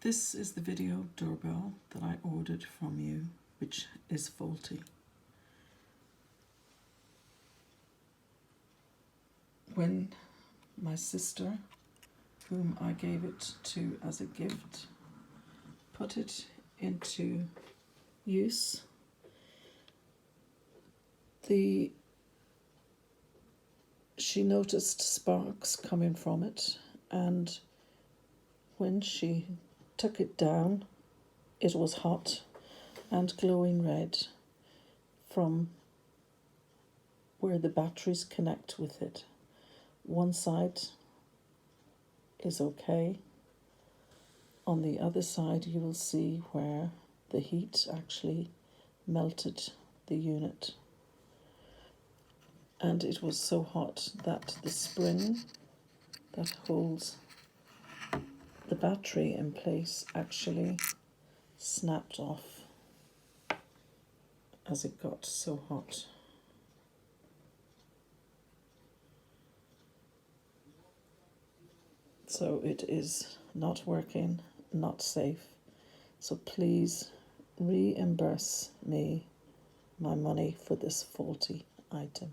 This is the video doorbell that I ordered from you, which is faulty. When my sister, whom I gave it to as a gift, put it into use, she noticed sparks coming from it, and when she took it down, it was hot and glowing red from where the batteries connect with it. One side is okay. On the other side, you will see where the heat actually melted the unit. And it was so hot that the spring that holds the battery in place actually snapped off as it got so hot. So it is not working, not safe. So please reimburse me my money for this faulty item.